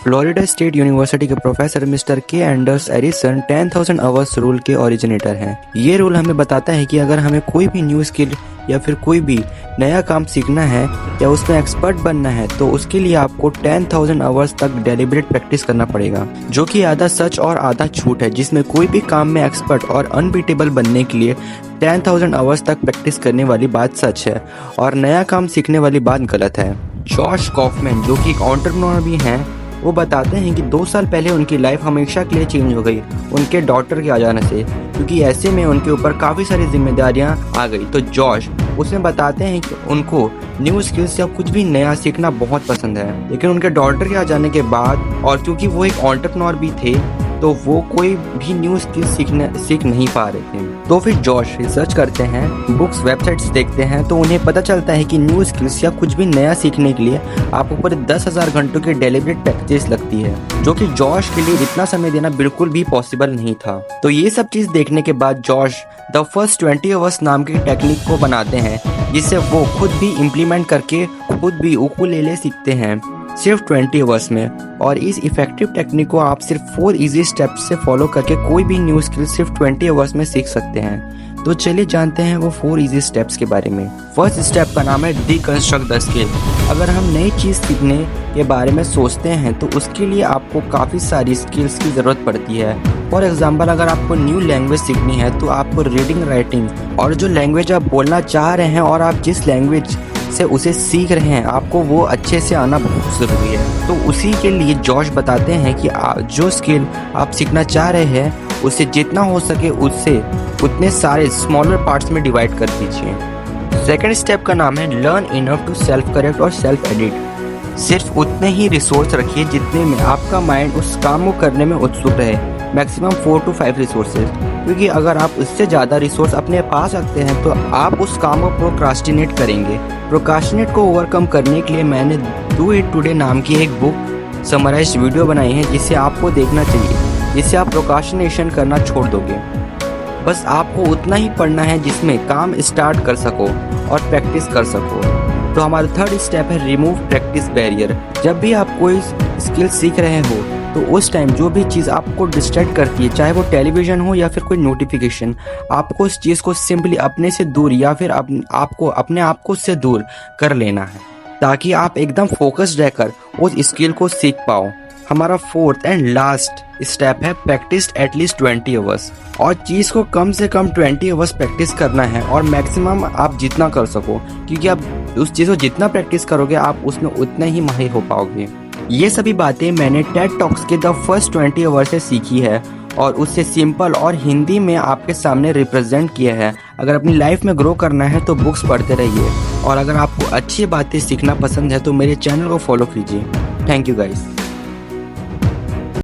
Florida state university के professor mister के Anders arisen 10,000 hours rule के ओरिजिनेटर हैं। ये रूल हमें बताता है कि अगर हमें कोई भी न्यू स्किल या फिर कोई भी नया काम सीखना है या उसमें एक्सपर्ट बनना है तो उसके लिए आपको 10,000 आवर्स तक डेलिब्रेट प्रैक्टिस करना पड़ेगा, जो कि आधा सच और आधा झूठ है, जिसमें कोई भी काम में एक्सपर्ट और अनबीटेबल बनने के लिए 10,000 आवर्स तक प्रैक्टिस करने वाली बात सच है और नया काम सीखने वाली बात गलत है। जॉश कॉफमैन, जो कि एक एंटरप्रेन्योर भी हैं, वो बताते हैं कि 2 साल पहले उनकी लाइफ हमेशा के लिए चेंज हो गई उनके डॉटर के आ जाने से, क्योंकि ऐसे में उनके ऊपर काफ़ी सारी जिम्मेदारियां आ गई। तो जॉश उसमें बताते हैं कि उनको न्यू स्किल्स या कुछ भी नया सीखना बहुत पसंद है, लेकिन उनके डॉटर के आ जाने के बाद और क्योंकि वो एक एंटरप्रेन्योर भी थे तो वो कोई भी न्यू स्किल सीख नहीं पा रहे थे। तो फिर जॉश रिसर्च करते हैं, बुक्स वेबसाइट्स देखते हैं, तो उन्हें पता चलता है कि न्यू स्किल्स या कुछ भी नया सीखने के लिए आपको पूरे 10,000 घंटों की डेलिब्रेट प्रैक्टिस लगती है, जो कि जॉश के लिए इतना समय देना बिल्कुल भी पॉसिबल नहीं था। तो ये सब चीज़ देखने के बाद जॉश द फर्स्ट 20 आवर्स नाम की टेक्निक को बनाते हैं, जिससे वो खुद भी इम्प्लीमेंट करके खुद भी उकुलेले सीखते हैं सिर्फ 20 आवर्स में। और इस इफेक्टिव टेक्निक को आप सिर्फ 4 इजी स्टेप्स से फॉलो करके कोई भी न्यू स्किल सिर्फ 20 आवर्स में सीख सकते हैं। तो चलिए जानते हैं वो 4 इजी स्टेप्स के बारे में। फर्स्ट स्टेप का नाम है डिकंस्ट्रक्ट द स्किल। अगर हम नई चीज़ सीखने के बारे में सोचते हैं तो उसके लिए आपको काफ़ी सारी स्किल्स की ज़रूरत पड़ती है। फॉर एग्जाम्पल, अगर आपको न्यू लैंग्वेज सीखनी है तो आपको रीडिंग, राइटिंग और जो लैंग्वेज आप बोलना चाह रहे हैं और आप जिस लैंग्वेज से उसे सीख रहे हैं आपको वो अच्छे से आना बहुत ज़रूरी है। तो उसी के लिए जॉश बताते हैं कि जो स्किल आप सीखना चाह रहे हैं उसे जितना हो सके उससे उतने सारे स्मॉलर पार्ट्स में डिवाइड कर दीजिए। सेकंड स्टेप का नाम है learn enough to self correct और सेल्फ एडिट। सिर्फ उतने ही रिसोर्स रखिए जितने में आपका माइंड उस काम को करने में उत्सुक रहे, मैक्सिमम 4 to 5 रिसोर्सेज, क्योंकि अगर आप उससे ज़्यादा रिसोर्स अपने पास रखते हैं तो आप उस काम को प्रोक्रास्टिनेट करेंगे। प्रोक्रास्टिनेट को ओवरकम करने के लिए मैंने डू इट टुडे नाम की एक बुक समराइज्ड वीडियो बनाई है, जिसे आपको देखना चाहिए, जिससे आप प्रोक्रास्टिनेशन करना छोड़ दोगे। बस आपको उतना ही पढ़ना है जिसमें काम स्टार्ट कर सको और प्रैक्टिस कर सको। तो हमारा थर्ड स्टेप है रिमूव प्रैक्टिस बैरियर। जब भी आप कोई स्किल सीख रहे हो तो उस टाइम जो भी चीज़ आपको डिस्ट्रैक्ट करती है, चाहे वो टेलीविज़न हो या फिर कोई नोटिफिकेशन, आपको उस चीज़ को सिंपली अपने से दूर या फिर आपको अपने आप को उससे दूर कर लेना है, ताकि आप एकदम फोकस्ड रहकर उस स्किल को सीख पाओ। हमारा फोर्थ एंड लास्ट स्टेप है प्रैक्टिस एटलीस्ट 20 आवर्स। और चीज़ को कम से कम 20 आवर्स प्रैक्टिस करना है और मैक्सिमम आप जितना कर सको, क्योंकि आप उस चीज़ को जितना प्रैक्टिस करोगे आप उसमें उतने ही माहिर हो पाओगे। ये सभी बातें मैंने टेड टॉक्स के द फर्स्ट 20 आवर्स से सीखी है और उससे सिंपल और हिंदी में आपके सामने रिप्रेजेंट किया है। अगर अपनी लाइफ में ग्रो करना है तो बुक्स पढ़ते रहिए, और अगर आपको अच्छी बातें सीखना पसंद है तो मेरे चैनल को फॉलो कीजिए। Thank you guys.